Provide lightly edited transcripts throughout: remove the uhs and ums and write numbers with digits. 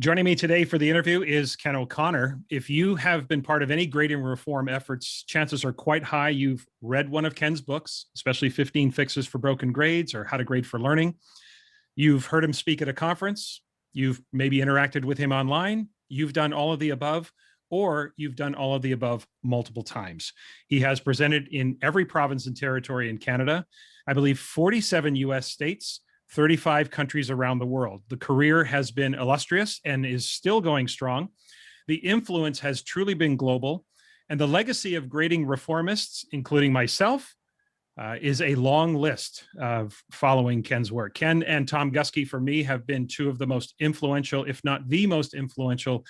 Joining me today for the interview is Ken O'Connor. If you have been part of any grading reform efforts, chances are quite high you've read one of Ken's books, especially 15 Fixes for Broken Grades or How to Grade for Learning. You've heard him speak at a conference. You've maybe interacted with him online. You've done all of the above, or you've done all of the above multiple times. He has presented in every province and territory in Canada, I believe 47 US states, 35 countries around the world. The career has been illustrious and is still going strong. The influence has truly been global, and the legacy of grading reformists, including myself, is a long list of following Ken's work. Ken and Tom Guskey, for me, have been two of the most influential, if not the most influential,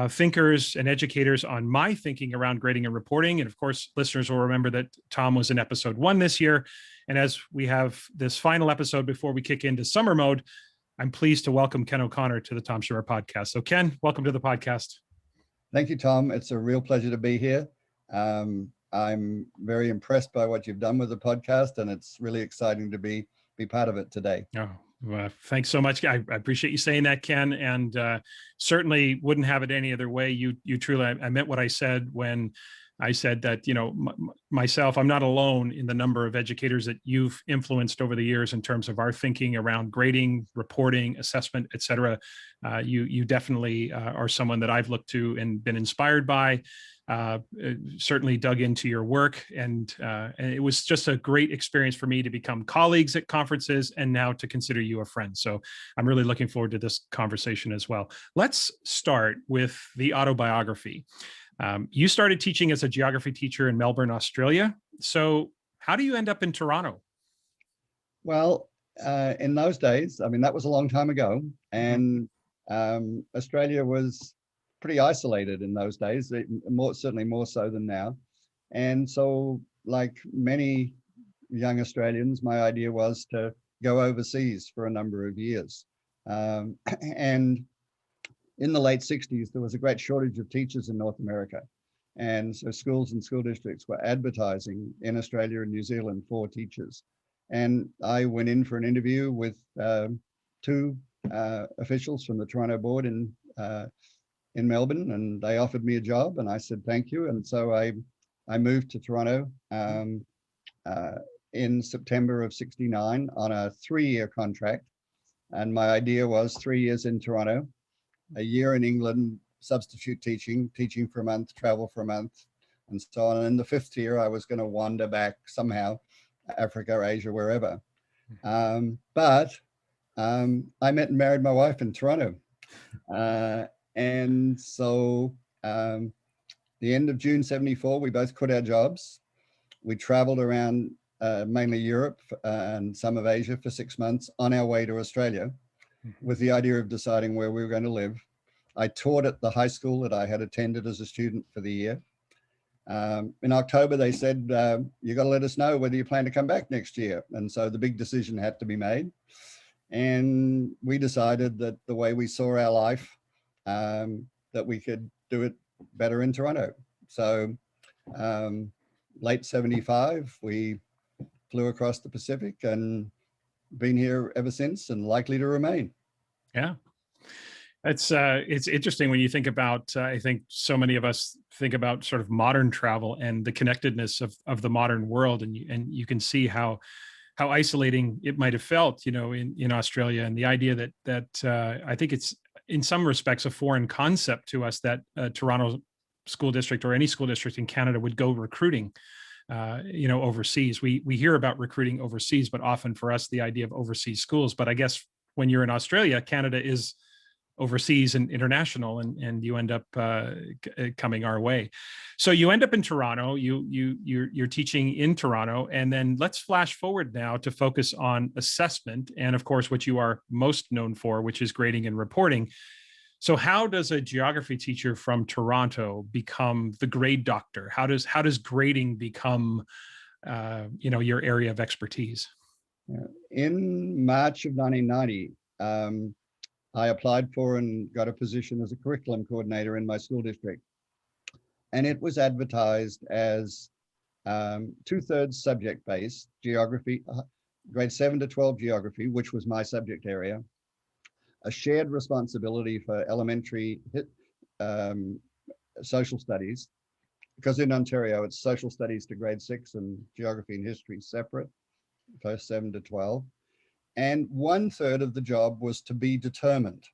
thinkers and educators on my thinking around grading and reporting. And of course, listeners will remember that Tom was in episode 1 this year. And as we have this final episode before we kick into summer mode, I'm pleased to welcome Ken O'Connor to the Tom Schimmer podcast. So Ken, welcome to the podcast. Thank you, Tom. It's a real pleasure to be here. I'm very impressed by what you've done with the podcast, and it's really exciting to be part of it today. Oh, well, thanks so much. I appreciate you saying that, Ken, and certainly wouldn't have it any other way. You truly, I meant what I said when I said that, you know, myself, I'm not alone in the number of educators that you've influenced over the years in terms of our thinking around grading, reporting, assessment, et cetera. You definitely are someone that I've looked to and been inspired by. Certainly dug into your work, and it was just a great experience for me to become colleagues at conferences and now to consider you a friend. So I'm really looking forward to this conversation as well. Let's start with the autobiography. You started teaching as a geography teacher in Melbourne, Australia. So how do you end up in Toronto? Well, in those days, I mean, that was a long time ago, and Australia was pretty isolated in those days, certainly more so than now. And so, like many young Australians, my idea was to go overseas for a number of years. And in the late 60s, there was a great shortage of teachers in North America. And so schools and school districts were advertising in Australia and New Zealand for teachers. And I went in for an interview with two officials from the Toronto board in Melbourne, and they offered me a job, and I said thank you. And so I moved to Toronto in September of '69 on a 3-year contract. And my idea was 3 years in Toronto, a year in England, substitute teaching for a month, travel for a month, and so on. And in the 5th year, I was going to wander back somehow, Africa, Asia, wherever. But I met and married my wife in Toronto. And so the end of June '74, we both quit our jobs. We traveled around mainly Europe and some of Asia for 6 months on our way to Australia with the idea of deciding where we were going to live. I taught at the high school that I had attended as a student for the year. In October, they said, you got to let us know whether you plan to come back next year. And so the big decision had to be made. And we decided that the way we saw our life, that we could do it better in Toronto. So late '75, we flew across the Pacific and been here ever since and likely to remain. Yeah. It's interesting when you think about, I think so many of us think about sort of modern travel and the connectedness of the modern world. And you can see how isolating it might have felt, you know, in Australia, and the idea that I think it's in some respects a foreign concept to us that Toronto school district or any school district in Canada would go recruiting, you know, overseas. We hear about recruiting overseas, but often for us, the idea of overseas schools. But I guess when you're in Australia, Canada is overseas and international, and you end up coming our way. So you end up in Toronto. You're teaching in Toronto, and then let's flash forward now to focus on assessment, and of course, what you are most known for, which is grading and reporting. So how does a geography teacher from Toronto become the grade doctor? How does grading become, you know, your area of expertise? In March of 1990. I applied for and got a position as a curriculum coordinator in my school district. And it was advertised as 2/3 subject-based geography, grade 7 to 12 geography, which was my subject area, a shared responsibility for elementary social studies, because in Ontario it's social studies to grade 6 and geography and history separate, first 7 to 12. And 1/3 of the job was to be determined,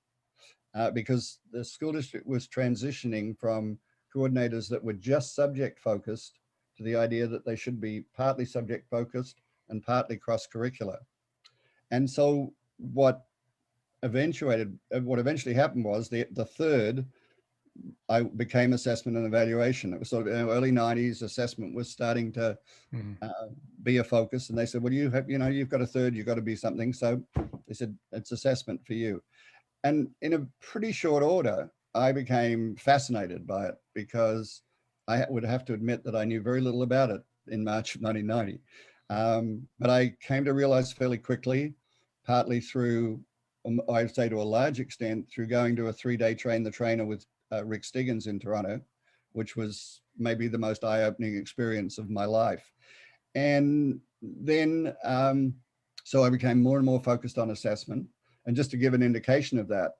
because the school district was transitioning from coordinators that were just subject focused to the idea that they should be partly subject focused and partly cross-curricular. And so what eventually happened was the third, I became assessment and evaluation. It was sort of in the early 90s, assessment was starting to be a focus. And they said, well, you have, you've got a third, you've got to be something. So they said, it's assessment for you. And in a pretty short order, I became fascinated by it, because I would have to admit that I knew very little about it in March of 1990. But I came to realize fairly quickly, partly through, I'd say to a large extent, through going to a 3-day train the trainer with Rick Stiggins in Toronto, which was maybe the most eye-opening experience of my life. And then, so I became more and more focused on assessment. And just to give an indication of that,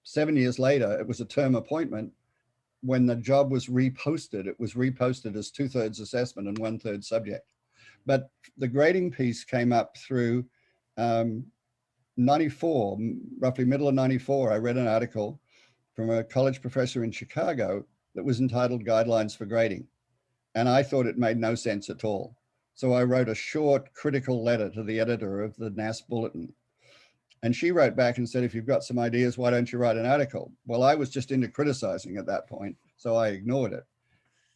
7 years later, it was a term appointment. When the job was reposted, it was reposted as 2/3 assessment and 1/3 subject. But the grading piece came up through 94, roughly middle of 94. I read an article from a college professor in Chicago that was entitled Guidelines for Grading. And I thought it made no sense at all. So I wrote a short critical letter to the editor of the NAS Bulletin. And she wrote back and said, if you've got some ideas, why don't you write an article? Well, I was just into criticizing at that point, so I ignored it.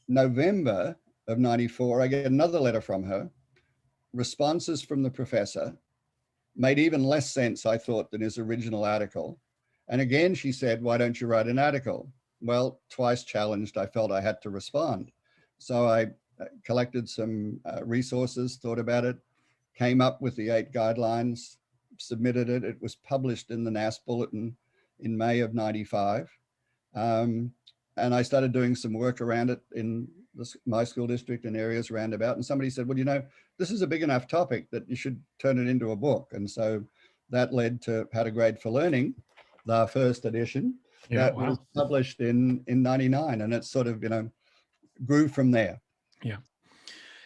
November of 94, I get another letter from her. Responses from the professor made even less sense, I thought, than his original article. And again, she said, why don't you write an article? Well, twice challenged, I felt I had to respond. So I collected some resources, thought about it, came up with the 8 guidelines, submitted it. It was published in the NAS Bulletin in May of 95. And I started doing some work around it in my school district and areas roundabout. And somebody said, well, this is a big enough topic that you should turn it into a book. And so that led to How to Grade for Learning, the first edition, that was published in 99. And it sort of, grew from there. Yeah.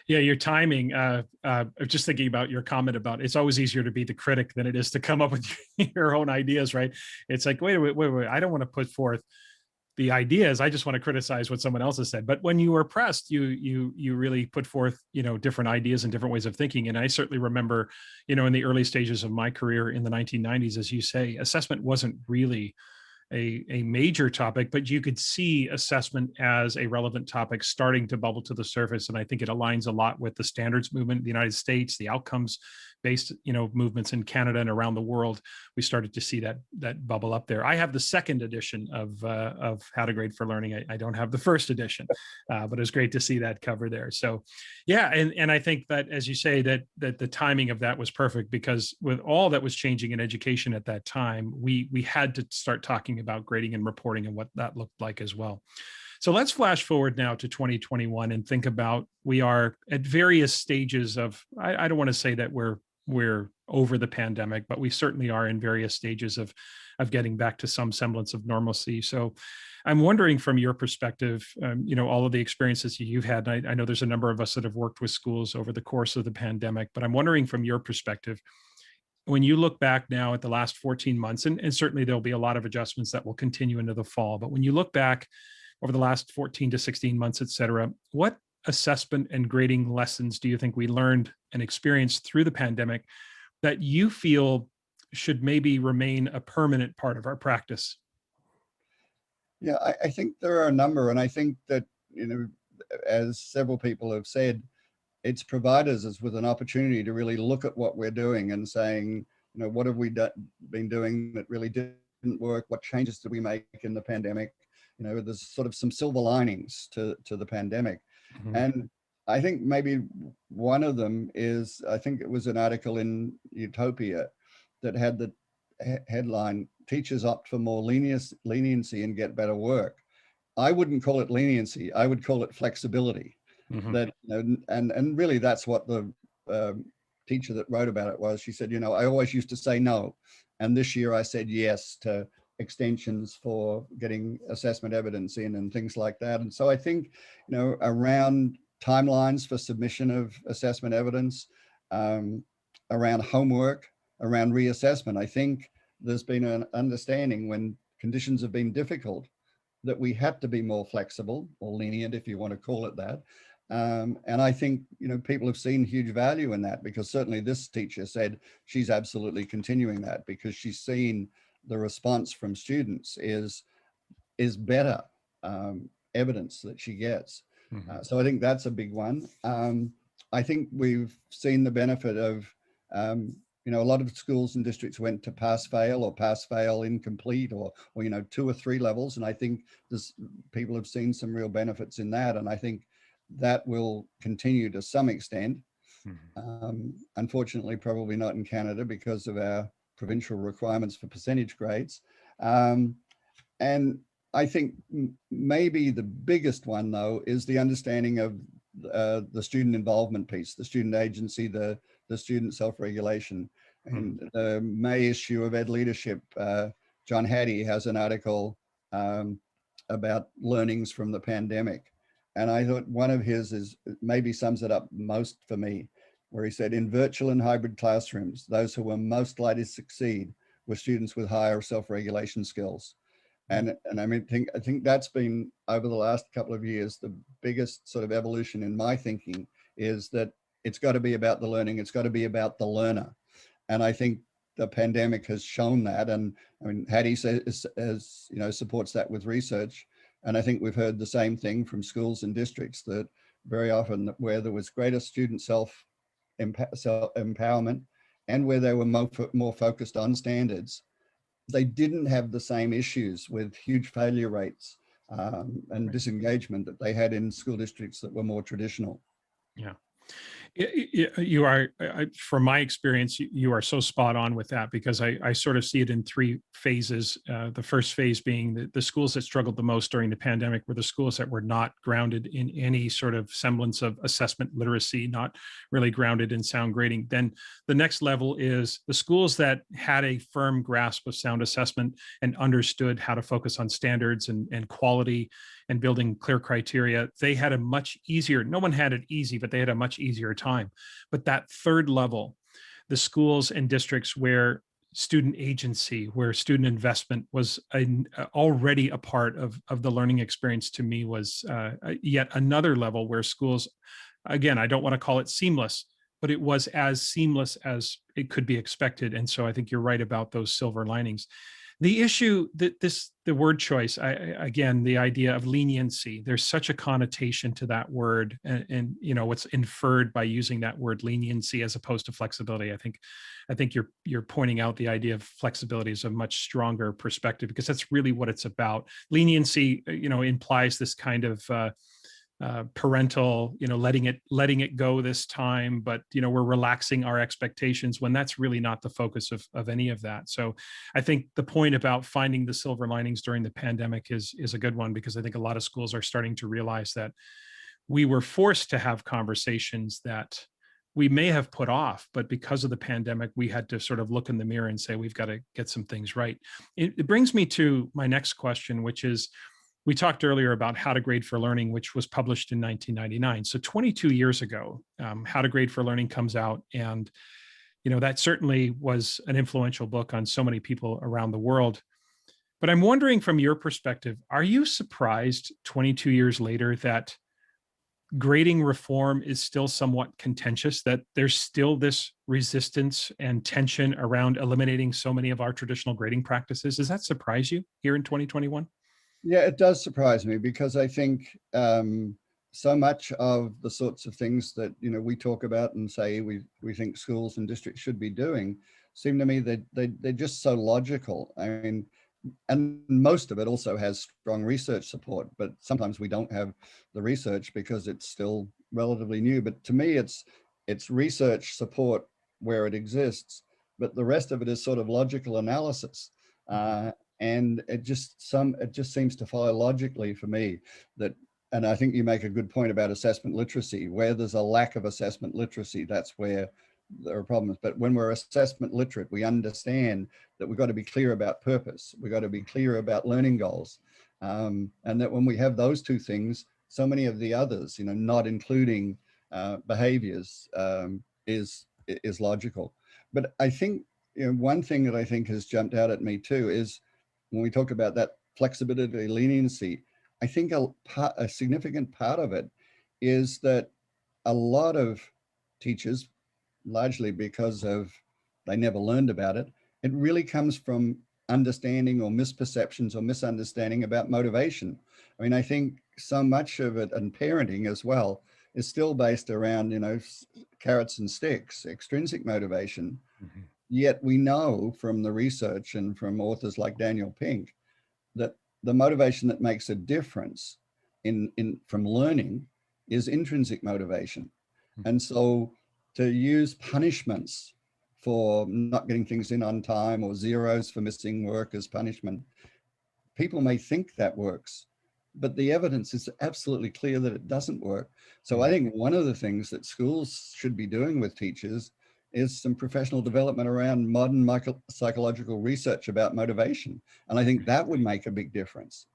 Yeah, your timing, just thinking about your comment about it's always easier to be the critic than it is to come up with your own ideas, right? It's like, wait, I don't want to put forth the ideas. I just want to criticize what someone else has said. But when you were pressed, you really put forth, different ideas and different ways of thinking. And I certainly remember, in the early stages of my career in the 1990s, as you say, assessment wasn't really a major topic, but you could see assessment as a relevant topic starting to bubble to the surface. And I think it aligns a lot with the standards movement in the United States, the outcomes-based, movements in Canada and around the world. We started to see that bubble up there. I have the second edition of How to Grade for Learning. I don't have the first edition, but it's great to see that cover there. So, yeah, and I think that, as you say, that the timing of that was perfect, because with all that was changing in education at that time, we had to start talking about grading and reporting and what that looked like as well. So let's flash forward now to 2021 and think about, we are at various stages of, I don't want to say that we're over the pandemic, but we certainly are in various stages of getting back to some semblance of normalcy. So I'm wondering, from your perspective, all of the experiences you've had, I know there's a number of us that have worked with schools over the course of the pandemic, but I'm wondering from your perspective, when you look back now at the last 14 months, and certainly there'll be a lot of adjustments that will continue into the fall, but when you look back over the last 14 to 16 months, et cetera, what assessment and grading lessons do you think we learned and experienced through the pandemic that you feel should maybe remain a permanent part of our practice? Yeah, I think there are a number, and I think that, as several people have said, it's provided us with an opportunity to really look at what we're doing and saying, what have we been doing that really didn't work? What changes did we make in the pandemic? There's sort of some silver linings to the pandemic. Mm-hmm. And I think maybe one of them is, I think it was an article in Utopia that had the headline, "Teachers opt for more leniency and get better work." I wouldn't call it leniency. I would call it flexibility. Mm-hmm. That, and really that's what the teacher that wrote about it was. She said, I always used to say no, And this year I said yes to extensions for getting assessment evidence in and things like that. And so I think, around timelines for submission of assessment evidence, around homework, around reassessment, I think there's been an understanding when conditions have been difficult that we had to be more flexible or lenient, if you want to call it that. And I think, people have seen huge value in that, because certainly this teacher said she's absolutely continuing that because she's seen the response from students is better evidence that she gets. Mhm. So I think that's a big one. I think we've seen the benefit of, a lot of schools and districts went to pass fail or pass fail incomplete or 2 or 3 levels. And I think people have seen some real benefits in that. And I think that will continue to some extent. Unfortunately, probably not in Canada because of our provincial requirements for percentage grades. And I think maybe the biggest one, though, is the understanding of the student involvement piece, the student agency, the student self-regulation. And the May issue of Ed Leadership, John Hattie has an article about learnings from the pandemic. And I thought one of his is maybe sums it up most for me, where he said, in virtual and hybrid classrooms, those who were most likely to succeed were students with higher self-regulation skills. And I think that's been, over the last couple of years, the biggest sort of evolution in my thinking is that it's got to be about the learning. It's got to be about the learner. And I think the pandemic has shown that. And Hattie says, supports that with research. And I think we've heard the same thing from schools and districts, that very often where there was greater student self-empowerment and where they were more focused on standards, they didn't have the same issues with huge failure rates and disengagement that they had in school districts that were more traditional. Yeah. You are, from my experience, you are so spot on with that, because I sort of see it in 3 phases. The first phase being the schools that struggled the most during the pandemic were the schools that were not grounded in any sort of semblance of assessment literacy, not really grounded in sound grading. Then the next level is the schools that had a firm grasp of sound assessment and understood how to focus on standards and quality and building clear criteria. They had a much easier, no one had it easy, but they had a much easier time. But that third level, the schools and districts where student agency, where student investment was already a part of the learning experience, to me was yet another level where schools, again, I don't want to call it seamless, but it was as seamless as it could be expected. And so I think you're right about those silver linings. The issue that the word choice, again, the idea of leniency, there's such a connotation to that word, and what's inferred by using that word leniency as opposed to flexibility. I think you're pointing out the idea of flexibility is a much stronger perspective, because that's really what it's about. Leniency, implies this kind of parental, letting it go this time, but we're relaxing our expectations, when that's really not the focus of any of that. So I think the point about finding the silver linings during the pandemic is a good one, because I think a lot of schools are starting to realize that we were forced to have conversations that we may have put off, but because of the pandemic, we had to sort of look in the mirror and say, we've got to get some things right. It brings me to my next question, which is, we talked earlier about How to Grade for Learning, which was published in 1999. So 22 years ago, How to Grade for Learning comes out. And, that certainly was an influential book on so many people around the world. But I'm wondering, from your perspective, are you surprised 22 years later that grading reform is still somewhat contentious, that there's still this resistance and tension around eliminating so many of our traditional grading practices? Does that surprise you here in 2021? Yeah, it does surprise me, because I think so much of the sorts of things that we talk about and say we think schools and districts should be doing seem to me that they're just so logical. I mean, and most of it also has strong research support, but sometimes we don't have the research because it's still relatively new. But to me, it's research support where it exists, but the rest of it is sort of logical analysis. And it just seems to follow logically for me that, and I think you make a good point about assessment literacy. Where there's a lack of assessment literacy, that's where there are problems. But when we're assessment literate, we understand that we've got to be clear about purpose. We've got to be clear about learning goals. And that when we have those two things, so many of the others, not including behaviors, is logical. But I think one thing that I think has jumped out at me too is when we talk about that flexibility, leniency, I think a significant part of it is that a lot of teachers, largely because of they never learned about it, it really comes from understanding or misperceptions or misunderstanding about motivation. I mean, I think so much of it, and parenting as well, is still based around, carrots and sticks, extrinsic motivation. Mhm. Yet we know from the research and from authors like Daniel Pink that the motivation that makes a difference from learning is intrinsic motivation. And so to use punishments for not getting things in on time or zeros for missing work as punishment, people may think that works, but the evidence is absolutely clear that it doesn't work. So I think one of the things that schools should be doing with teachers is some professional development around modern psychological research about motivation. And I think that would make a big difference.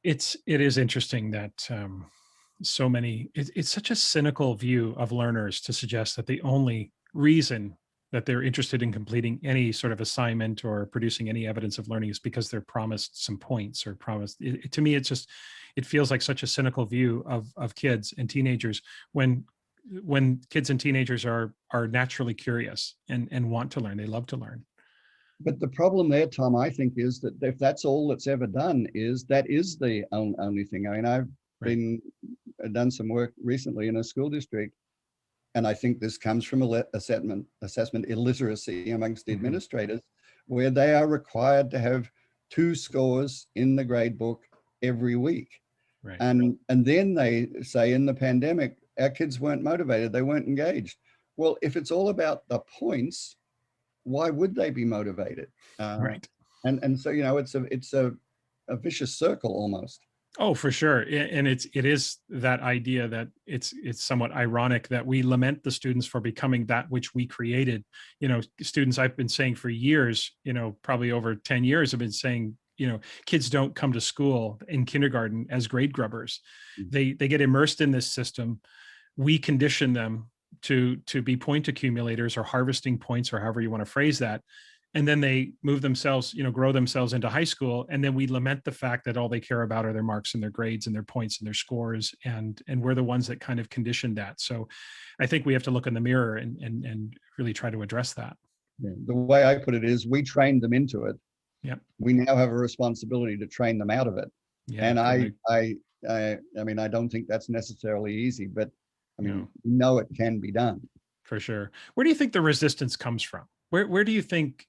It is interesting that so many, it's such a cynical view of learners to suggest that the only reason that they're interested in completing any sort of assignment or producing any evidence of learning is because they're promised some points or promised. To me, it feels like such a cynical view of kids and teenagers when kids and teenagers are naturally curious and want to learn. They love to learn. But the problem there, Tom, I think, is that if that's all that's ever done, that is the only thing. I mean, I've done some work recently in a school district, and I think this comes from assessment illiteracy amongst the administrators, where they are required to have 2 scores in the grade book every week. Right. And then they say in the pandemic, our kids weren't motivated, they weren't engaged. Well, if it's all about the points, why would they be motivated? Right. And so, it's a vicious circle almost. Oh, for sure. And it is that idea that it's somewhat ironic that we lament the students for becoming that which we created. Students, I've been saying for years, probably over 10 years, have been saying, kids don't come to school in kindergarten as grade grubbers. They get immersed in this system. We condition them to be point accumulators or harvesting points, or however you want to phrase that. And then they move themselves, grow themselves into high school. And then we lament the fact that all they care about are their marks and their grades and their points and their scores. And we're the ones that kind of conditioned that. So I think we have to look in the mirror and really try to address that. Yeah. The way I put it is we trained them into it. Yep. We now have a responsibility to train them out of it. Yeah, and I mean, I don't think that's necessarily easy, but I mean, it can be done. For sure. Where do you think the resistance comes from? Where do you think,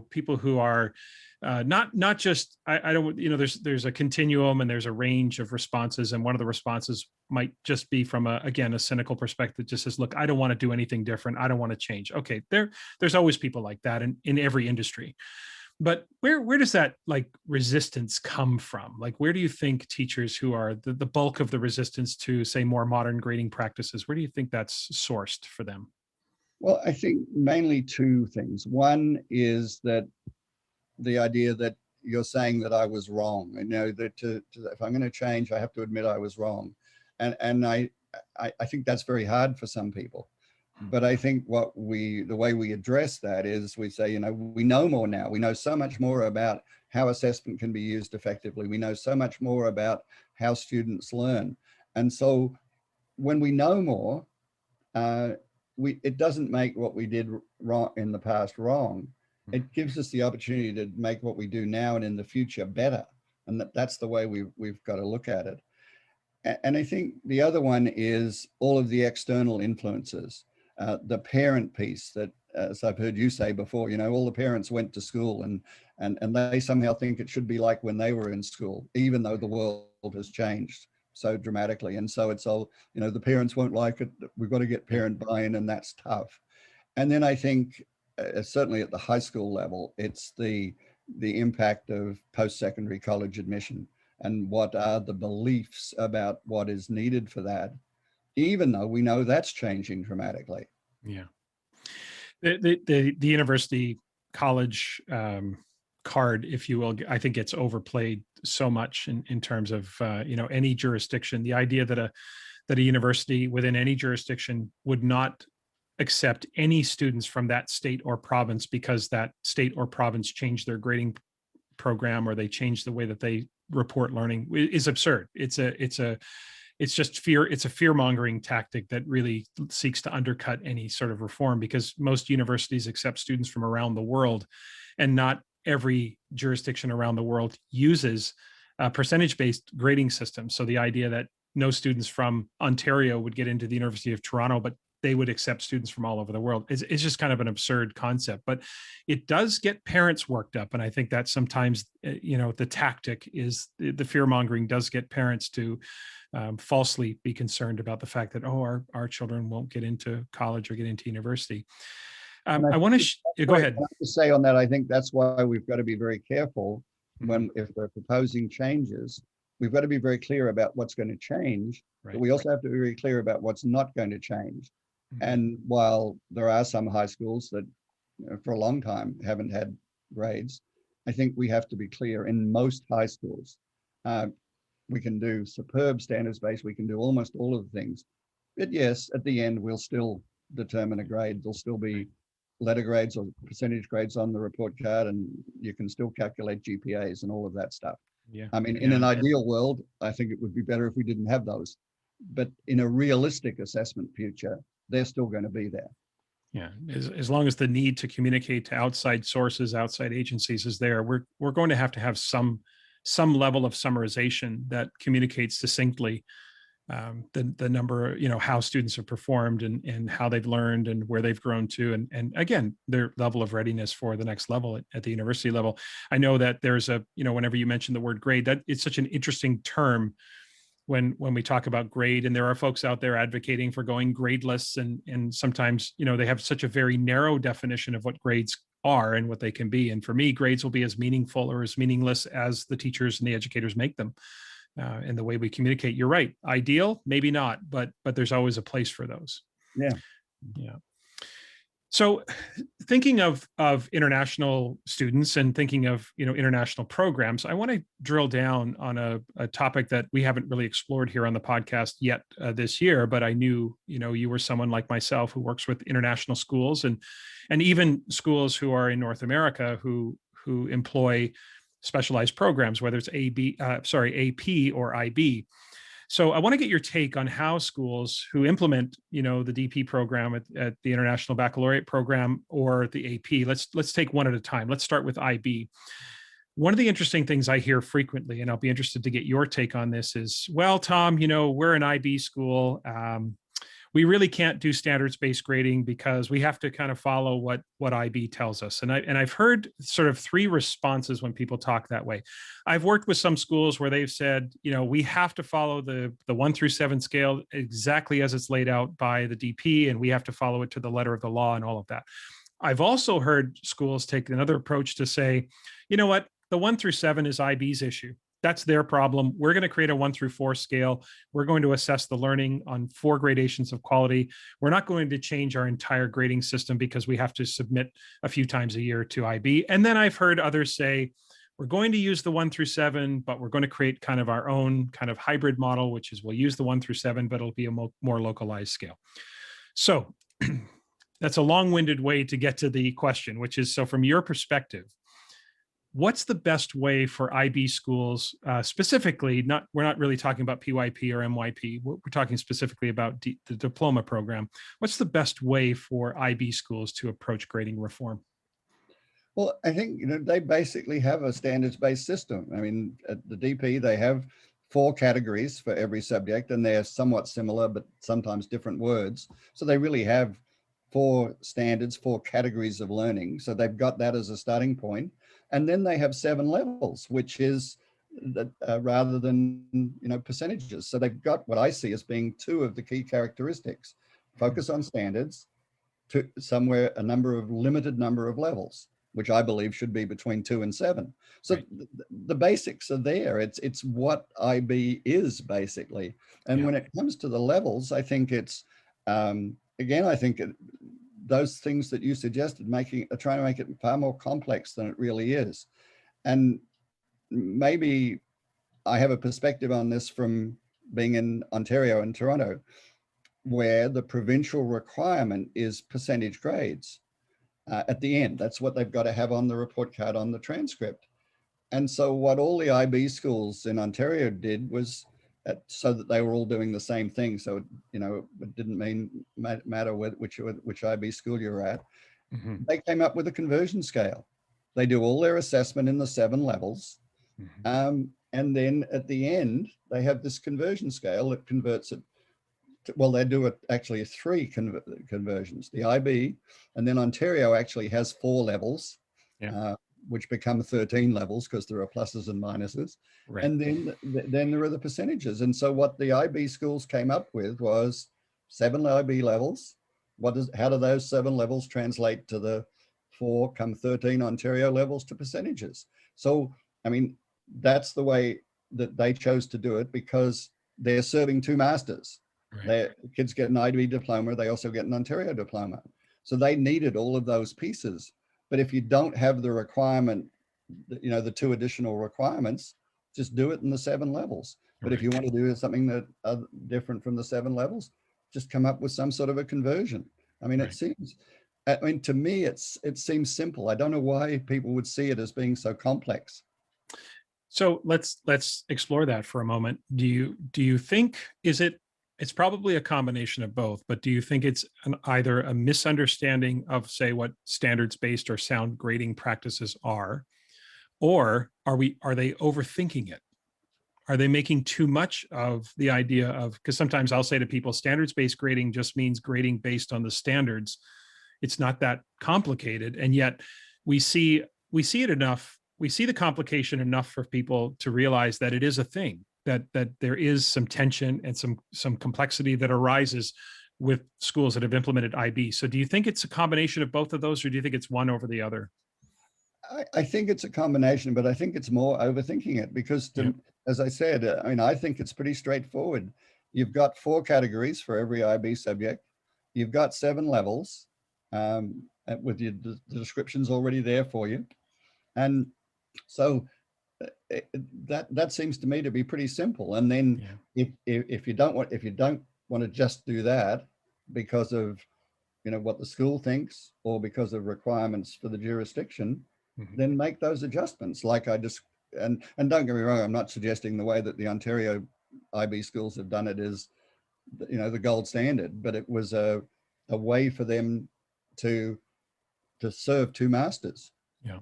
people who are not just, I don't, there's a continuum and there's a range of responses. And one of the responses might just be from a cynical perspective, just says, look, I don't want to do anything different. I don't want to change. Okay. There's always people like that in every industry. But where does that resistance come from? Where do you think teachers who are the bulk of the resistance to, say, more modern grading practices, where do you think that's sourced for them? Well, I think mainly 2 things. One is that the idea that you're saying that I was wrong, and that if I'm going to change, I have to admit I was wrong, and I think that's very hard for some people. But I think the way we address that is we say, we know more now. We know so much more about how assessment can be used effectively. We know so much more about how students learn, and so when we know more, it doesn't make what we did wrong in the past wrong. It gives us the opportunity to make what we do now and in the future better. And that's the way we've got to look at it. And I think the other one is all of the external influences, the parent piece that, as I've heard you say before, all the parents went to school and they somehow think it should be like when they were in school, even though the world has changed so dramatically. And so it's all, the parents won't like it. We've got to get parent buy-in, and that's tough. And then I think certainly at the high school level, it's the impact of post-secondary college admission and what are the beliefs about what is needed for that, even though we know that's changing dramatically. Yeah. The university college card, if you will, I think gets overplayed so much in terms of any jurisdiction. The idea that a university within any jurisdiction would not accept any students from that state or province because that state or province changed their grading program or they changed the way that they report learning is absurd. It's just fear. It's a fear mongering tactic that really seeks to undercut any sort of reform, because most universities accept students from around the world, and not every jurisdiction around the world uses a percentage-based grading system. So the idea that no students from Ontario would get into the University of Toronto, but they would accept students from all over the world is just kind of an absurd concept. But it does get parents worked up. And I think that sometimes, the tactic is the fear mongering does get parents to falsely be concerned about the fact that, our children won't get into college or get into university. I want to go ahead. I have to say on that, I think that's why we've got to be very careful Mm-hmm. if we're proposing changes. We've got to be very clear about what's going to change, Right. but we also have to be very clear about what's not going to change. Mm-hmm. And while there are some high schools that for a long time haven't had grades, I think we have to be clear in most high schools. We can do superb standards-based, we can do almost all of the things. But yes, at the end, we'll still determine a grade. There'll still be letter grades or percentage grades on the report card, and you can still calculate GPAs and all of that stuff. Yeah. I mean, in an ideal world, I think it would be better if we didn't have those. But in a realistic assessment future, they're still going to be there. Yeah, as long as the need to communicate to outside sources, outside agencies is there, we're going to have some level of summarization that communicates succinctly the number, how students have performed and how they've learned and where they've grown to, and again, their level of readiness for the next level at the university level. I know that there's whenever you mention the word grade, that it's such an interesting term when we talk about grade, and there are folks out there advocating for going gradeless, and sometimes, they have such a very narrow definition of what grades are and what they can be. And for me, grades will be as meaningful or as meaningless as the teachers and the educators make them. And the way we communicate, you're right. Ideal, maybe not, but there's always a place for those. Yeah. Yeah. So thinking of international students and thinking of, international programs, I want to drill down on a topic that we haven't really explored here on the podcast yet this year, but I knew, you were someone like myself who works with international schools and even schools who are in North America who employ specialized programs, whether it's AP or IB. So I want to get your take on how schools who implement, the DP program at the International Baccalaureate program or the AP, let's take one at a time. Let's start with IB. One of the interesting things I hear frequently, and I'll be interested to get your take on this, is, well, Tom, we're an IB school. We really can't do standards-based grading because we have to kind of follow what IB tells us. And I've heard sort of three responses when people talk that way. I've worked with some schools where they've said, we have to follow the 1 through 7 scale exactly as it's laid out by the DP, and we have to follow it to the letter of the law and all of that. I've also heard schools take another approach to say, you know what, the 1 through 7 is IB's issue. That's their problem. We're going to create a 1 through 4 scale. We're going to assess the learning on 4 gradations of quality. We're not going to change our entire grading system because we have to submit a few times a year to IB. And then I've heard others say, we're going to use the 1 through 7, but we're going to create kind of our own kind of hybrid model, which is we'll use the 1 through 7, but it'll be a more localized scale. So that's a long-winded way to get to the question, which is, so from your perspective, what's the best way for IB schools, specifically, we're not really talking about PYP or MYP, we're talking specifically about the diploma program. What's the best way for IB schools to approach grading reform? Well, I think, they basically have a standards-based system. I mean, at the DP, they have 4 categories for every subject, and they're somewhat similar, but sometimes different words. So they really have 4 standards, 4 categories of learning. So they've got that as a starting point. And then they have 7 levels, which is rather than, percentages. So they've got what I see as being 2 of the key characteristics: focus on standards, to somewhere limited number of levels, which I believe should be between 2 and 7. So right. The basics are there. It's what IB is basically. And when it comes to the levels, I think it's, again, I think those things that you suggested, trying to make it far more complex than it really is. And maybe I have a perspective on this from being in Ontario and Toronto, where the provincial requirement is percentage grades at the end. That's what they've got to have on the report card, on the transcript. And so what all the IB schools in Ontario did was so that they were all doing the same thing. So, it didn't matter which IB school you're at. Mm-hmm. They came up with a conversion scale. They do all their assessment in the 7 levels. Mm-hmm. And then at the end, they have this conversion scale that converts it. Well, they do it actually 3 conversions, the IB, and then Ontario actually has 4 levels, Yeah. which become 13 levels because there are pluses and minuses. Right. And then there are the percentages. And so what the IB schools came up with was 7 IB levels. How do those 7 levels translate to the 13 Ontario levels to percentages? So, I mean, that's the way that they chose to do it, because they're serving 2 masters. Right. Their kids get an IB diploma, they also get an Ontario diploma. So they needed all of those pieces. But if you don't have the requirement, the 2 additional requirements, just do it in the 7 levels. But if you want to do something that different from the 7 levels, just come up with some sort of a conversion. I mean, to me, it seems simple. I don't know why people would see it as being so complex. So let's explore that for a moment. Do you think, it's probably a combination of both, but do you think it's either a misunderstanding of, say, what standards-based or sound grading practices are, or are they overthinking it? Are they making too much of the idea of, because sometimes I'll say to people, standards-based grading just means grading based on the standards. It's not that complicated. And yet we see it enough. We see the complication enough for people to realize that it is a thing, that there is some tension and some complexity that arises with schools that have implemented IB. So do you think it's a combination of both of those, or do you think it's one over the other? I think it's a combination, but I think it's more overthinking it, because as I said, I think it's pretty straightforward. You've got 4 categories for every IB subject. You've got 7 levels with the descriptions already there for you. And so that seems to me to be pretty simple. And then if you don't want to just do that because of what the school thinks, or because of requirements for the jurisdiction, then make those adjustments. Like I just and don't get me wrong, I'm not suggesting the way that the Ontario IB schools have done it is the gold standard, but it was a way for them to serve 2 masters. Yeah.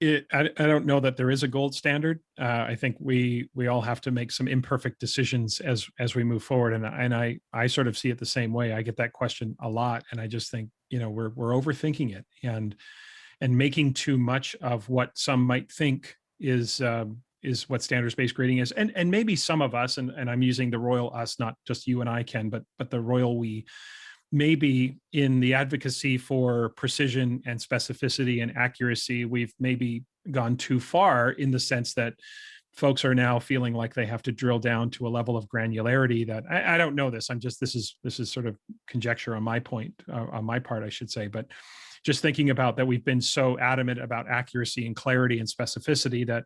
I don't know that there is a gold standard. I think we all have to make some imperfect decisions as we move forward. And I sort of see it the same way. I get that question a lot, and I just think, we're overthinking it and making too much of what some might think is what standards-based grading is. And maybe some of us, and I'm using the royal us, not just you and I, Ken, but the royal we, maybe in the advocacy for precision and specificity and accuracy, we've maybe gone too far, in the sense that folks are now feeling like they have to drill down to a level of granularity that I don't know this. this is sort of conjecture on my part, I should say, but just thinking about that, we've been so adamant about accuracy and clarity and specificity that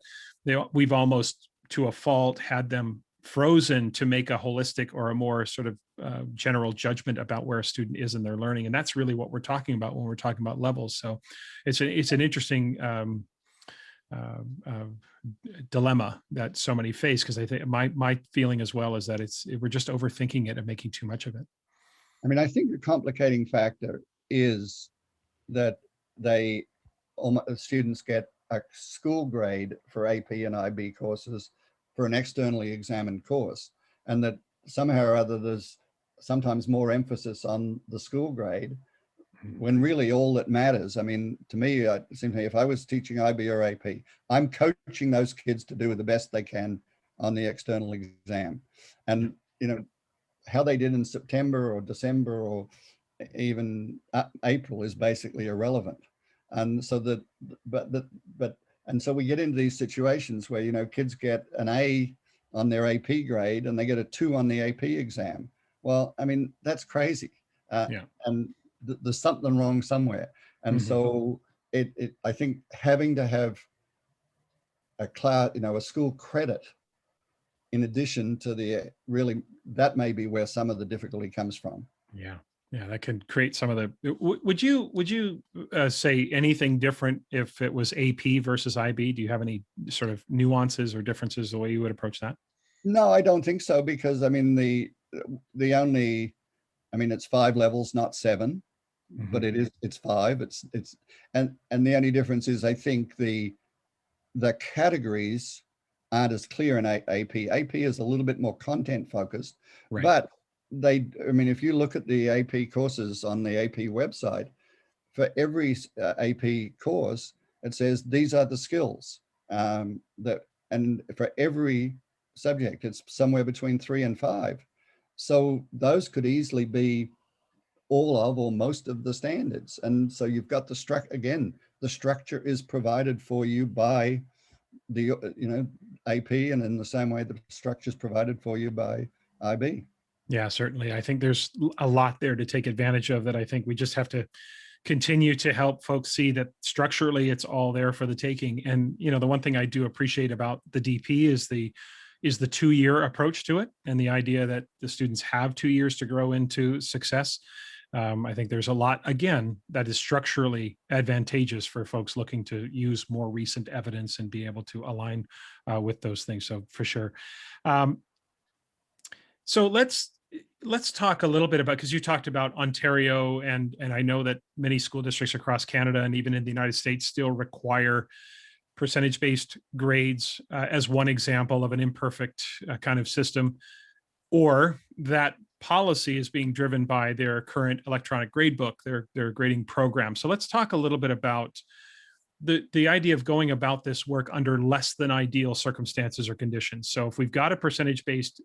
we've almost to a fault had them frozen to make a holistic or a more sort of general judgment about where a student is in their learning. And that's really what we're talking about when we're talking about levels. So it's an interesting dilemma that so many face, because I think my feeling as well is that we're just overthinking it and making too much of it. I think the complicating factor is that students get a school grade for AP and IB courses for an externally examined course, and that somehow or other there's sometimes more emphasis on the school grade, when really all that matters, to me, it seems to me, if I was teaching IB or AP, I'm coaching those kids to do the best they can on the external exam. And how they did in September or December or even April is basically irrelevant. And so and so we get into these situations where kids get an A on their AP grade and they get a 2 on the AP exam. Well, that's crazy. And there's something wrong somewhere. And Mhm. so I think having to have a class, a school credit in addition to the really, that may be where some of the difficulty comes from. Yeah. Yeah, that could create some of the. Would you say anything different if it was AP versus IB? Do you have any sort of nuances or differences the way you would approach that? No, I don't think so, because I mean the only, I mean it's 5 levels, not 7, Mhm. but it's 5. And the only difference is I think the categories aren't as clear in AP. AP is a little bit more content focused, Right. but I mean, if you look at the AP courses on the AP website, for every AP course, it says these are the skills and for every subject, it's somewhere between 3 and 5. So those could easily be all of or most of the standards. And so you've got the structure again, the structure is provided for you by the AP, and in the same way the structure is provided for you by IB. Yeah, certainly. I think there's a lot there to take advantage of that I think we just have to continue to help folks see that structurally it's all there for the taking. And the one thing I do appreciate about the DP is the 2-year approach to it, and the idea that the students have 2 years to grow into success. I think there's a lot, again, that is structurally advantageous for folks looking to use more recent evidence and be able to align with those things. So for sure. Um, so let's talk a little bit about, because you talked about Ontario, and I know that many school districts across Canada and even in the United States still require percentage-based grades as one example of an imperfect kind of system, or that policy is being driven by their current electronic grade book, their grading program. So let's talk a little bit about the idea of going about this work under less than ideal circumstances or conditions. So if we've got a percentage-based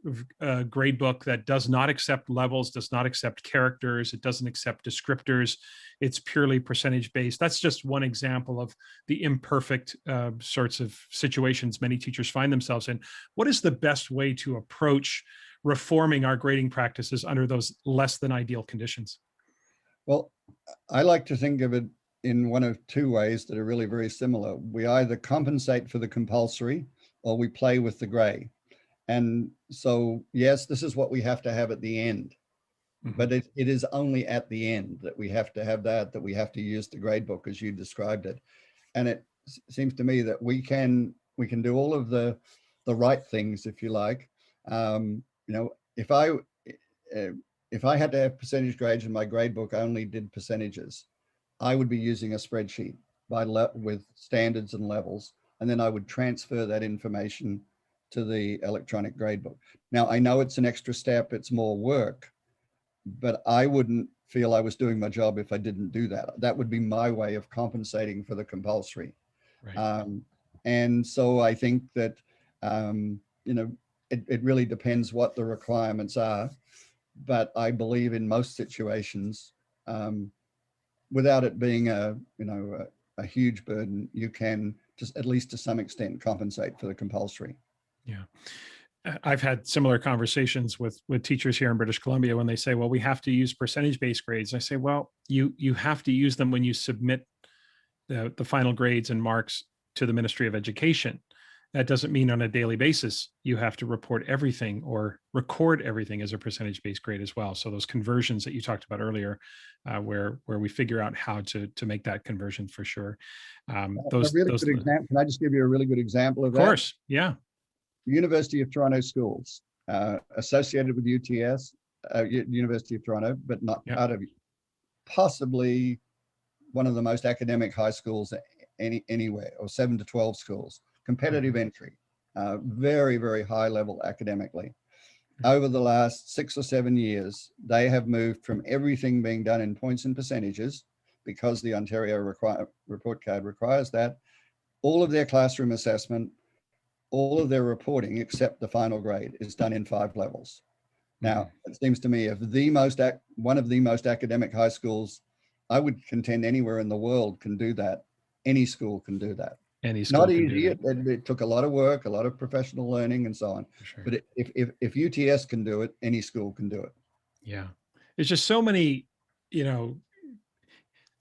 grade book that does not accept levels, does not accept characters, it doesn't accept descriptors, it's purely percentage-based. That's just one example of the imperfect sorts of situations many teachers find themselves in. What is the best way to approach reforming our grading practices under those less than ideal conditions? Well, I like to think of it in one of 2 ways that are really very similar. We either compensate for the compulsory or we play with the gray. And so, yes, this is what we have to have at the end, Mhm. but it is only at the end that we have to have that we have to use the grade book as you described it. And it seems to me that we can do all of the right things, if you like. If I had to have percentage grades and my grade book only did percentages, I would be using a spreadsheet with standards and levels, and then I would transfer that information to the electronic grade book. Now, I know it's an extra step, it's more work, but I wouldn't feel I was doing my job if I didn't do that. That would be my way of compensating for the compulsory. Right. And so I think that, it really depends what the requirements are, but I believe in most situations, without it being a huge burden, you can just at least to some extent compensate for the compulsory. Yeah. I've had similar conversations with teachers here in British Columbia when they say, well, we have to use percentage-based grades. I say, well, you have to use them when you submit the final grades and marks to the Ministry of Education. That doesn't mean on a daily basis you have to report everything or record everything as a percentage-based grade as well. So those conversions that you talked about earlier, where we figure out how to make that conversion for sure. A really good example. Can I just give you a really good example of of that? course, yeah. University of Toronto schools, associated with UTS, University of Toronto, but not Yeah. part of it. Possibly one of the most academic high schools anywhere, or 7 to 12 schools, competitive entry, very, very high level academically. Over the last 6 or 7 years, they have moved from everything being done in points and percentages, because the Ontario report card requires that, all of their classroom assessment, all of their reporting, except the final grade, is done in 5 levels. Now, it seems to me if one of the most academic high schools, I would contend anywhere in the world can do that. Any school can do that. Any It's school not can do easy. that. It took a lot of work, a lot of professional learning and so on. For sure. But if UTS can do it, any school can do it. Yeah. There's just so many, you know,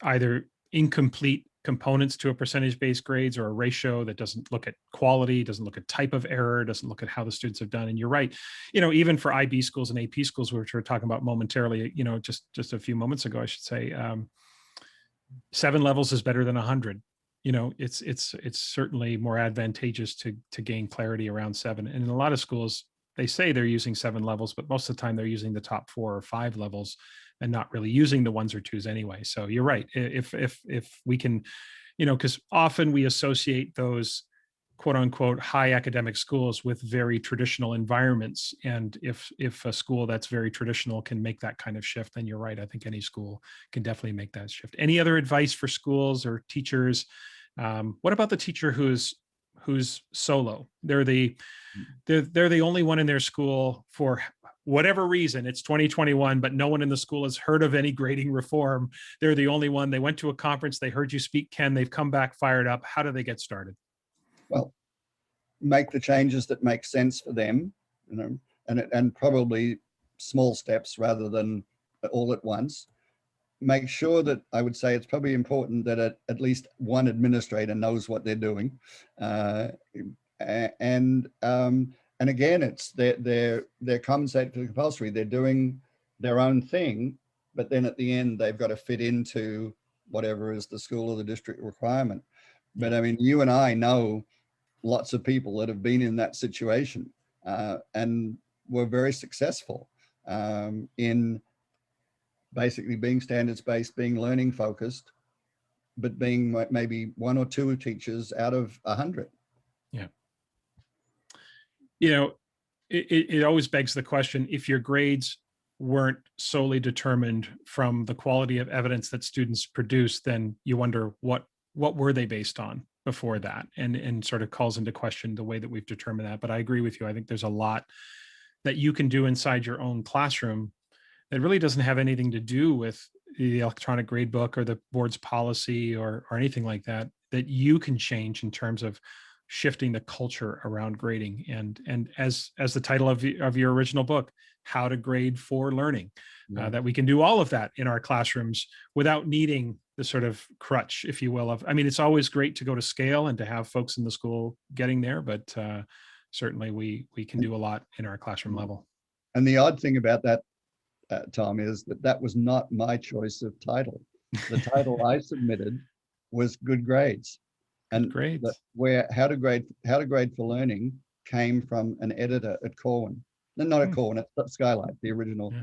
either incomplete components to a percentage-based grades or a ratio that doesn't look at quality, doesn't look at type of error, doesn't look at how the students have done. And you're right, even for IB schools and AP schools, which we were talking about momentarily, just a few moments ago, I should say, 7 levels is better than 100. It's certainly more advantageous to gain clarity around 7. And in a lot of schools, they say they're using 7 levels, but most of the time they're using the top 4 or 5 levels and not really using the 1s or 2s anyway. So you're right. If we can, because often we associate those quote unquote high academic schools with very traditional environments. And if a school that's very traditional can make that kind of shift, then you're right. I think any school can definitely make that shift. Any other advice for schools or teachers? What about the teacher who's solo? They're the only one in their school for whatever reason. It's 2021, but no one in the school has heard of any grading reform. They're the only one. They went to a conference. They heard you speak, Ken. They've come back fired up. How do they get started? Well, make the changes that make sense for them, and probably small steps rather than all at once. Make sure that, I would say it's probably important that at least one administrator knows what they're doing. And again, it's their compensate for the compulsory. They're doing their own thing, but then at the end, they've got to fit into whatever is the school or the district requirement. But I mean, you and I know lots of people that have been in that situation and were very successful in basically being standards-based, being learning focused, but being maybe 1 or 2 teachers out of 100. Yeah. It always begs the question, if your grades weren't solely determined from the quality of evidence that students produce, then you wonder what were they based on before that, and sort of calls into question the way that we've determined that. But I agree with you. I think there's a lot that you can do inside your own classroom that really doesn't have anything to do with the electronic grade book or the board's policy or anything like that, that you can change in terms of shifting the culture around grading. And as the title of your original book, How to Grade for Learning, that we can do all of that in our classrooms without needing the sort of crutch, if you will, it's always great to go to scale and to have folks in the school getting there, but certainly we can do a lot in our classroom level. And the odd thing about that, Tom, is that was not my choice of title. The title I submitted was Good Grades. And great. Where How to Grade for Learning came from an editor at Corwin. No, not at Corwin, at Skylight, the original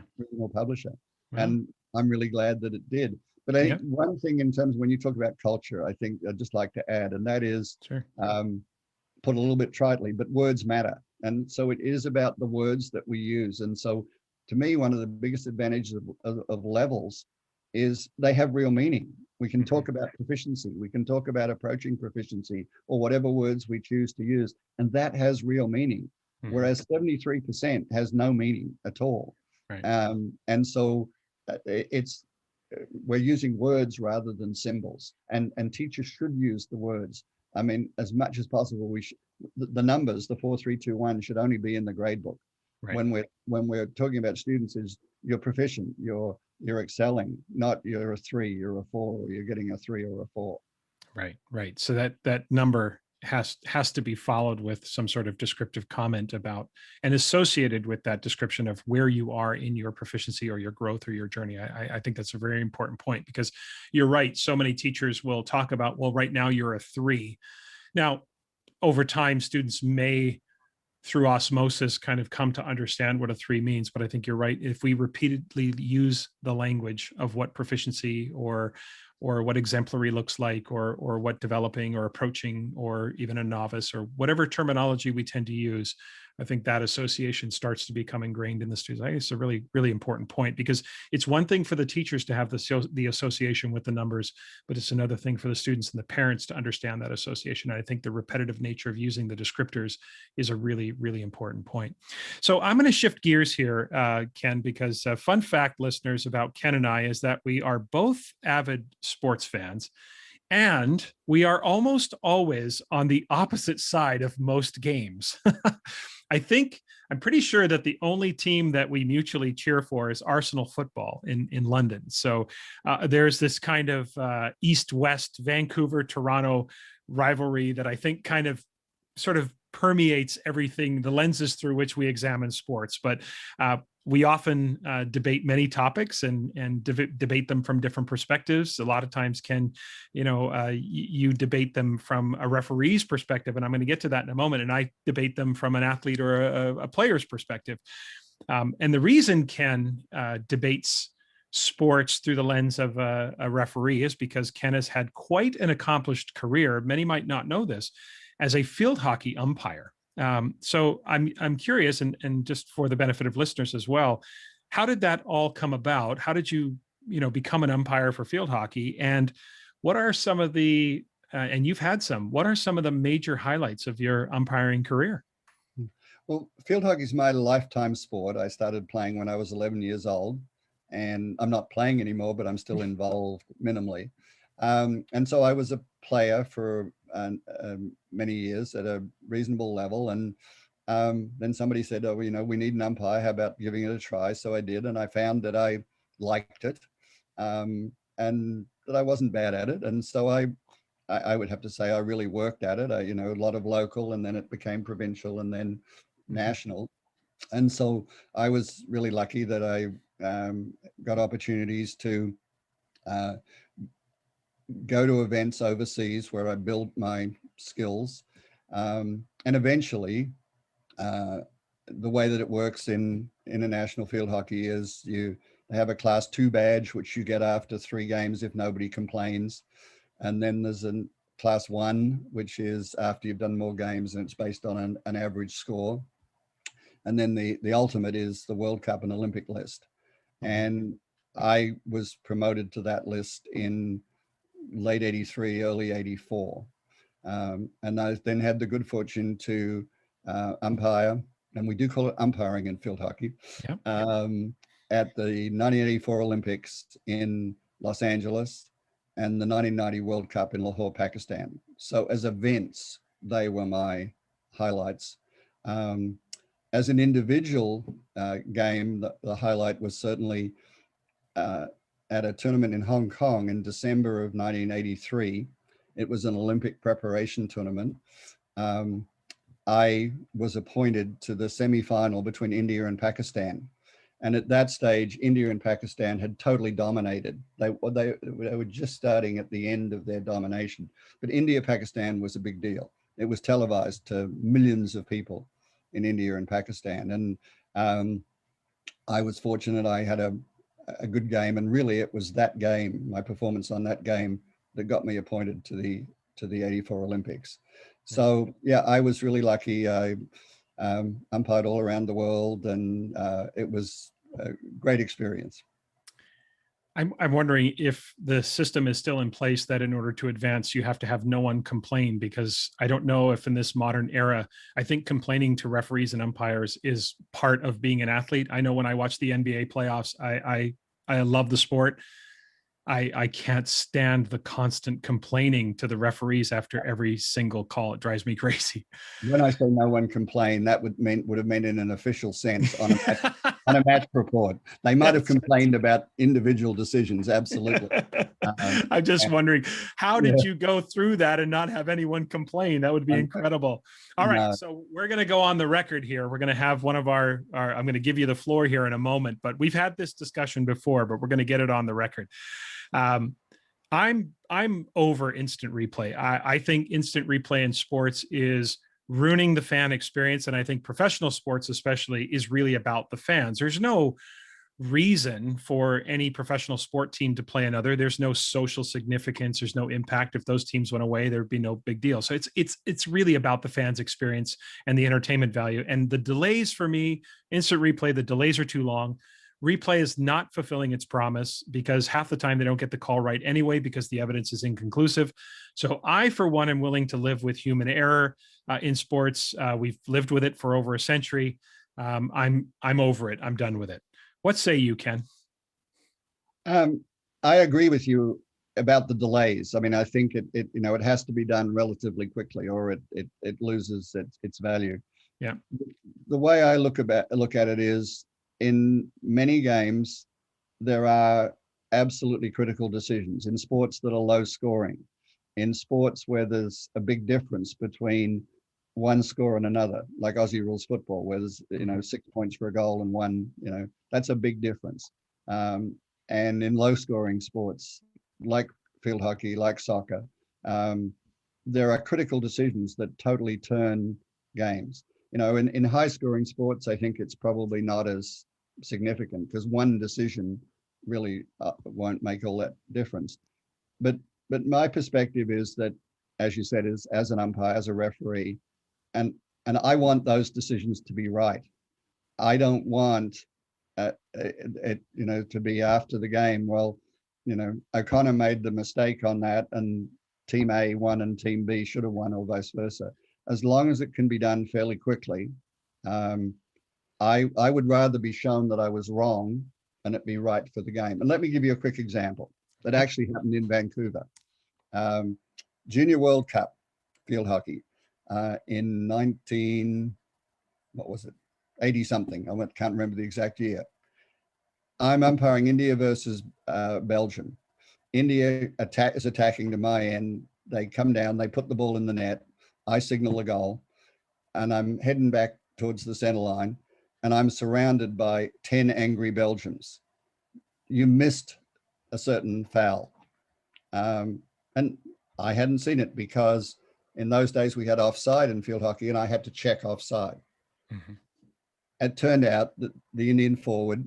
publisher. Wow. And I'm really glad that it did. But I think one thing in terms of when you talk about culture, I think I'd just like to add, and that is, put a little bit tritely, but words matter. And so it is about the words that we use. And so to me, one of the biggest advantages of levels is they have real meaning. We can talk about proficiency. We can talk about approaching proficiency or whatever words we choose to use. And that has real meaning. Whereas 73% has no meaning at all. Right. And so we're using words rather than symbols, and teachers should use the words. I mean, as much as possible, the numbers, the 4, 3, 2, 1 should only be in the grade book. Right. When we're talking about students, is you're proficient, you're excelling, not you're a 3, you're a 4, or you're getting a 3 or a 4. Right. So that number has to be followed with some sort of descriptive comment about and associated with that description of where you are in your proficiency or your growth or your journey. I think that's a very important point, because you're right. So many teachers will talk about, well, right now you're a 3. Now, over time, students may, through osmosis, kind of come to understand what a 3 means. But I think you're right. If we repeatedly use the language of what proficiency or what exemplary looks like, or what developing or approaching, or even a novice, or whatever terminology we tend to use, I think that association starts to become ingrained in the students. I think it's a really, really important point, because it's one thing for the teachers to have the association with the numbers, but it's another thing for the students and the parents to understand that association. And I think the repetitive nature of using the descriptors is a really, really important point. So I'm going to shift gears here, Ken, because fun fact, listeners, about Ken and I is that we are both avid sports fans. And we are almost always on the opposite side of most games. I think I'm pretty sure that the only team that we mutually cheer for is Arsenal football in London. So there's this kind of East-West Vancouver, Toronto rivalry that I think kind of sort of permeates everything, the lenses through which we examine sports. But we often debate many topics and debate them from different perspectives. A lot of times, Ken, you debate them from a referee's perspective, and I'm going to get to that in a moment. And I debate them from an athlete or a player's perspective. And the reason Ken debates sports through the lens of a referee is because Ken has had quite an accomplished career. Many might not know this, as a field hockey umpire. So I'm curious, and just for the benefit of listeners as well, how did that all come about? How did you become an umpire for field hockey? And what are some of the and you've had some, what are some of the major highlights of your umpiring career? Well, field hockey is my lifetime sport. I started playing when I was 11 years old, and I'm not playing anymore, but I'm still involved minimally. And so I was a player for many years at a reasonable level. And then somebody said, oh, we need an umpire. How about giving it a try? So I did, and I found that I liked it, and that I wasn't bad at it. And so I would have to say I really worked at it. A lot of local, and then it became provincial, and then national. And so I was really lucky that I got opportunities to go to events overseas where I built my skills. And eventually, the way that it works in international field hockey is you have a class 2 badge, which you get after 3 games if nobody complains. And then there's a class 1, which is after you've done more games, and it's based on an average score. And then the ultimate is the World Cup and Olympic list. And I was promoted to that list in late 83, early 84. And I then had the good fortune to umpire, and we do call it umpiring in field hockey, Yep. At the 1984 Olympics in Los Angeles and the 1990 World Cup in Lahore, Pakistan. So as events, they were my highlights. As an individual game, the highlight was certainly at a tournament in Hong Kong in December of 1983. It was an Olympic preparation tournament. I was appointed to the semi-final between India and Pakistan. And at that stage, India and Pakistan had totally dominated. They were just starting at the end of their domination. But India-Pakistan was a big deal. It was televised to millions of people in India and Pakistan. And I was fortunate. I had a good game, and really it was that game, my performance on that game, that got me appointed to the 84 Olympics. So yeah, I was really lucky. I umpired all around the world, and it was a great experience. I'm wondering if the system is still in place that in order to advance, you have to have no one complain, because I don't know if in this modern era, I think complaining to referees and umpires is part of being an athlete. I know when I watch the NBA playoffs, I love the sport. I can't stand the constant complaining to the referees after every single call. It drives me crazy. When I say no one complained, that would have meant in an official sense on a match report. They might have complained about individual decisions. Absolutely. I'm just wondering, how did you go through that and not have anyone complain? That would be incredible. All right. So we're going to go on the record here. We're going to have one of our I'm going to give you the floor here in a moment, but we've had this discussion before, but we're going to get it on the record. I'm over instant replay. I think instant replay in sports is ruining the fan experience. And I think professional sports especially is really about the fans. There's no reason for any professional sport team to play another. There's no social significance. There's no impact. If those teams went away, there'd be no big deal. So it's really about the fans experience and the entertainment value. And the delays for me, instant replay, the delays are too long. Replay is not fulfilling its promise because half the time they don't get the call right anyway because the evidence is inconclusive. So I, for one, am willing to live with human error in sports. We've lived with it for over a century. I'm over it. I'm done with it. What say you, Ken? I agree with you about the delays. I mean, I think it has to be done relatively quickly, or it loses its value. Yeah. the way I look at it is, in many games, there are absolutely critical decisions in sports that are low scoring, in sports where there's a big difference between one score and another, like Aussie rules football, where there's 6 points for a goal and one, that's a big difference. And in low scoring sports like field hockey, like soccer, there are critical decisions that totally turn games. In high scoring sports, I think it's probably not as significant because one decision really won't make all that difference. But my perspective is that, as you said, is as an umpire, as a referee, and I want those decisions to be right. I don't want it, to be after the game. Well, O'Connor made the mistake on that, and Team A won and Team B should have won, or vice versa. As long as it can be done fairly quickly, I would rather be shown that I was wrong and it be right for the game. And let me give you a quick example that actually happened in Vancouver. Junior World Cup field hockey in 80 something. I can't remember the exact year. I'm umpiring India versus Belgium. India is attacking to my end. They come down, they put the ball in the net. I signal a goal, and I'm heading back towards the center line, and I'm surrounded by 10 angry Belgians. You missed a certain foul. And I hadn't seen it because in those days we had offside in field hockey, and I had to check offside. Mm-hmm. It turned out that the Indian forward,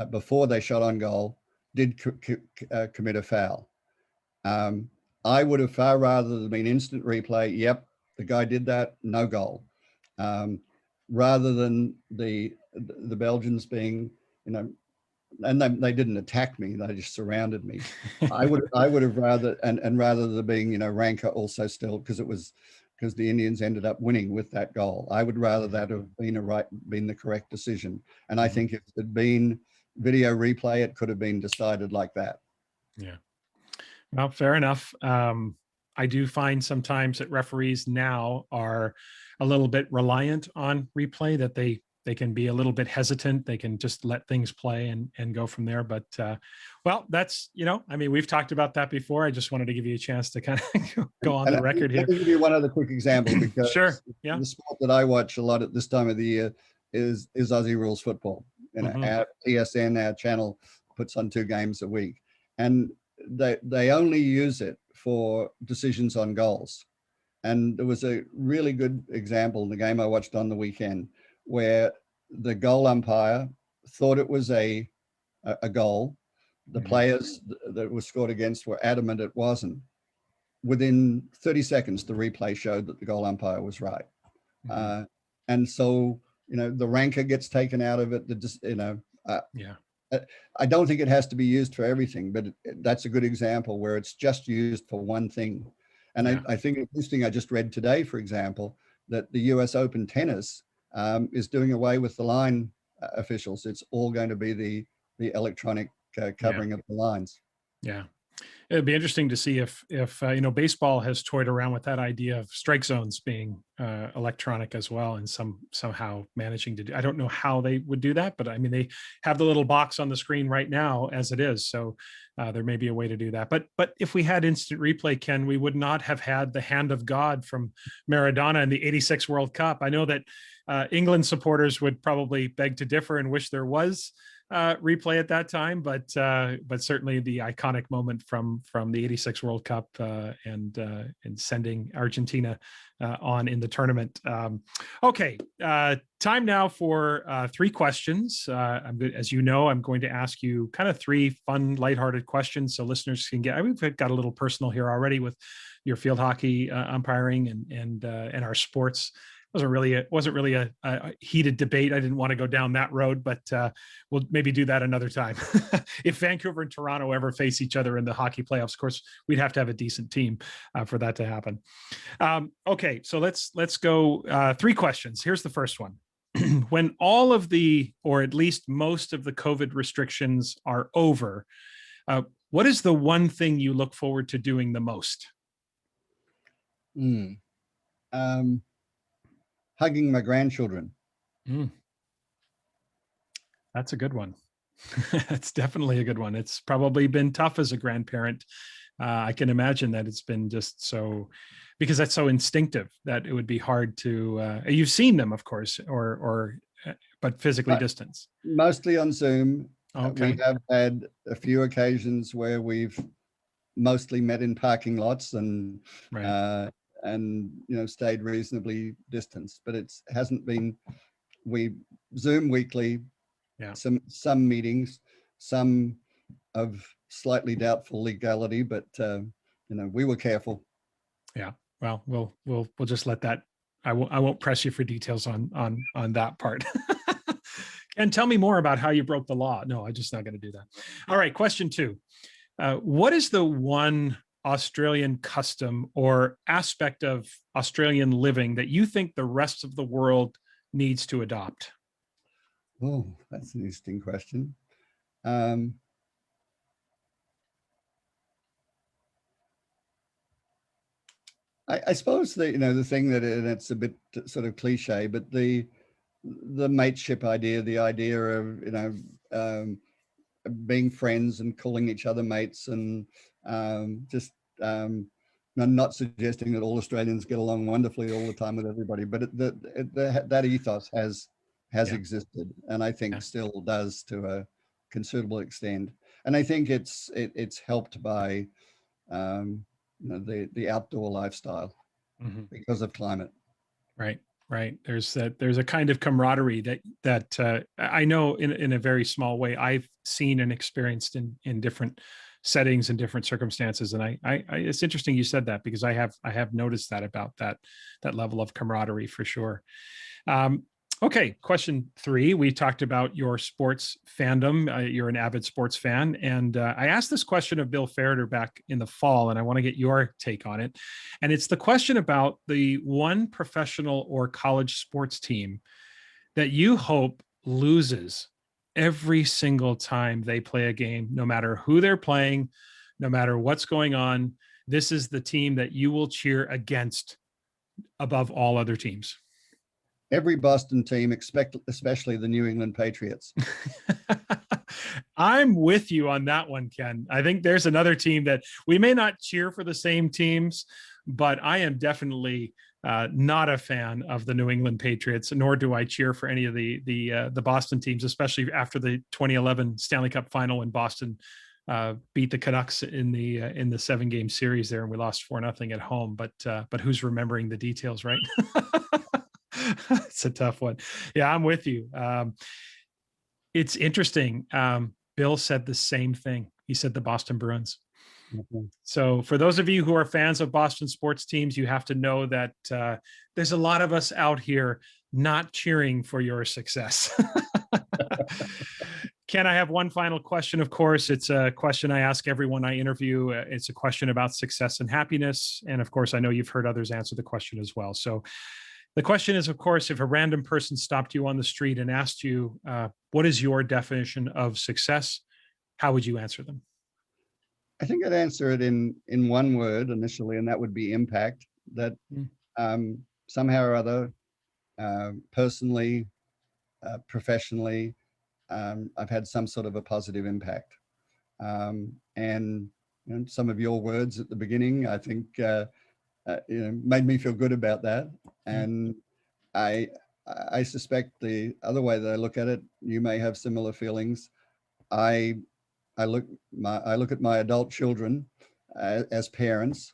before they shot on goal, did commit a foul. I would have far rather than been instant replay, yep, the guy did that, no goal. Rather than the Belgians being, and they didn't attack me, they just surrounded me. I would have rather, and rather than being, rancor also still, because the Indians ended up winning with that goal. I would rather that have been the correct decision. And I think if it had been video replay, it could have been decided like that. Yeah. Well, fair enough. I do find sometimes that referees now are a little bit reliant on replay, that they can be a little bit hesitant. They can just let things play and go from there. But well, that's, we've talked about that before. I just wanted to give you a chance to kind of go on the record here. Let me give you one other quick example, because sure. Yeah. The sport that I watch a lot at this time of the year is Aussie rules football. Our TSN, our channel, puts on 2 games a week, and they only use it for decisions on goals. And there was a really good example in the game I watched on the weekend where the goal umpire thought it was a goal. The players that was scored against were adamant it wasn't. Within 30 seconds, the replay showed that the goal umpire was right. And so, the rancor gets taken out of it. I don't think it has to be used for everything, but that's a good example where it's just used for one thing. And I think it's interesting. I just read today, for example, that the US Open tennis is doing away with the line officials. It's all going to be the electronic covering of the lines. Yeah. It'd be interesting to see if baseball has toyed around with that idea of strike zones being electronic as well, and somehow managing to do. I don't know how they would do that, but they have the little box on the screen right now as it is. So there may be a way to do that. But if we had instant replay, Ken, we would not have had the hand of God from Maradona in the '86 World Cup. I know that England supporters would probably beg to differ and wish there was replay at that time, but certainly the iconic moment from the '86 World Cup and sending Argentina on in the tournament. Okay, time now for 3 questions. As you know, I'm going to ask you kind of 3 fun, lighthearted questions so listeners can get. We've got a little personal here already with your field hockey umpiring and our sports. Wasn't really a heated debate. I didn't want to go down that road, but we'll maybe do that another time. If Vancouver and Toronto ever face each other in the hockey playoffs, of course, we'd have to have a decent team for that to happen. Okay, so let's go 3 questions. Here's the first one. When all of or at least most of the COVID restrictions are over, what is the one thing you look forward to doing the most? Hugging my grandchildren. Mm, that's a good one. It's definitely a good one. It's probably been tough as a grandparent. I can imagine that it's been just so, because that's so instinctive that it would be hard to. You've seen them, of course, but physically But distance. mostly on Zoom. We Okay, have had a few occasions where we've mostly met in parking lots right. uh, and stayed reasonably distanced. But it hasn't been. We Zoom weekly, Yeah, some meetings, some of slightly doubtful legality, but we were careful. yeah. Well, we'll just let that. I won't press you for details on that part. And tell me more about how you broke the law. No, I'm just not going to do that. All right, question 2. What is the one Australian custom or aspect of Australian living that you think the rest of the world needs to adopt? Oh, that's an interesting question. Um, I suppose that the thing that and it's a bit sort of cliche, but the mateship idea, the idea of um, being friends and calling each other mates, and just I'm not suggesting that all Australians get along wonderfully all the time with everybody, but that ethos has Yeah, existed, and I think yeah. still does to a considerable extent. And I think it's helped by the outdoor lifestyle Mhm. because of climate. Right, right. There's a kind of camaraderie that I know in a very small way I've seen and experienced in different settings and different circumstances. And I it's interesting you said that, because I have noticed that about that level of camaraderie for sure. Um, okay, question 3. We talked about your sports fandom. You're an avid sports fan. And I asked this question of Bill Ferreter back in the fall, and I want to get your take on it. And it's the question about the one professional or college sports team that you hope loses every single time they play a game, no matter who they're playing, no matter what's going on. This is the team that you will cheer against above all other teams. Every Boston team, especially the New England Patriots. I'm with you on that one, Ken. I think there's another team that we may not cheer for the same teams, but I am definitely not a fan of the New England Patriots, nor do I cheer for any of the Boston teams, especially after the 2011 Stanley Cup Final when Boston beat the Canucks in the 7-game series there, and we lost 4-0 at home. But who's remembering the details, right? It's a tough one. Yeah, I'm with you. It's interesting. Bill said the same thing. He said the Boston Bruins. Mhm. So for those of you who are fans of Boston sports teams, you have to know that there's a lot of us out here not cheering for your success. Ken, I have one final question. Of course, it's a question I ask everyone I interview. It's a question about success and happiness. And of course, I know you've heard others answer the question as well. So the question is, of course, if a random person stopped you on the street and asked you, what is your definition of success? How would you answer them? I think I'd answer it in one word initially, and that would be impact. That Mm, somehow or other, personally, professionally, I've had some sort of a positive impact. And some of your words at the beginning, I think, made me feel good about that. mm, And I I suspect the other way that I look at it, you may have similar feelings. I I look at my adult children as parents,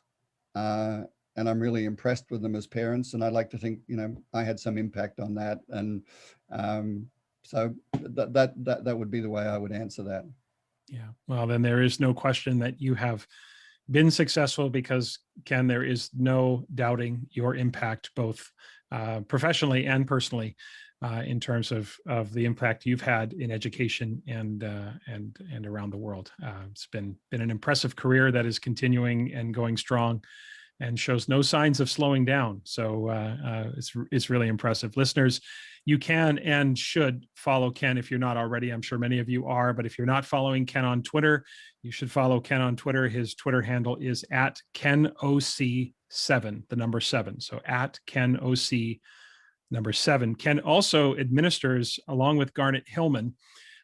uh, and I'm really impressed with them as parents. And I'd like to think, I had some impact on that. And um, so that would be the way I would answer that. yeah. Well, then there is no question that you have been successful, because, Ken, there is no doubting your impact, both professionally and personally, in terms of the impact you've had in education and around the world. It's been an impressive career that is continuing and going strong, and shows no signs of slowing down. So it's really impressive. Listeners, you can and should follow Ken if you're not already. I'm sure many of you are, but if you're not following Ken on Twitter, you should follow Ken on Twitter. His Twitter handle is at KenOC7, the number 7. So at KenOC7. Number 7, Ken also administers, along with Garnet Hillman,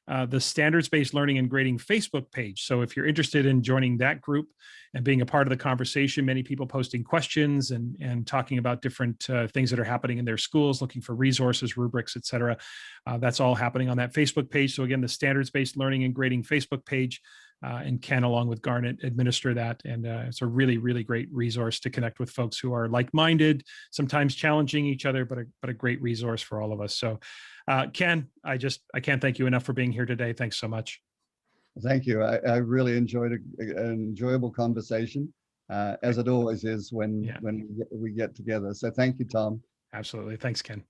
the Standards-Based Learning and Grading Facebook page. So if you're interested in joining that group and being a part of the conversation, many people posting questions and talking about different things that are happening in their schools, looking for resources, rubrics, et cetera. That's all happening on that Facebook page. So again, the Standards-Based Learning and Grading Facebook page, and Ken, along with Garnet, administer that. And it's a really, really great resource to connect with folks who are like-minded, sometimes challenging each other, but a great resource for all of us. So Ken, I can't thank you enough for being here today. Thanks so much. Thank you. I really enjoyed an enjoyable conversation, as it always is when we get together. So thank you, Tom. Absolutely. Thanks, Ken.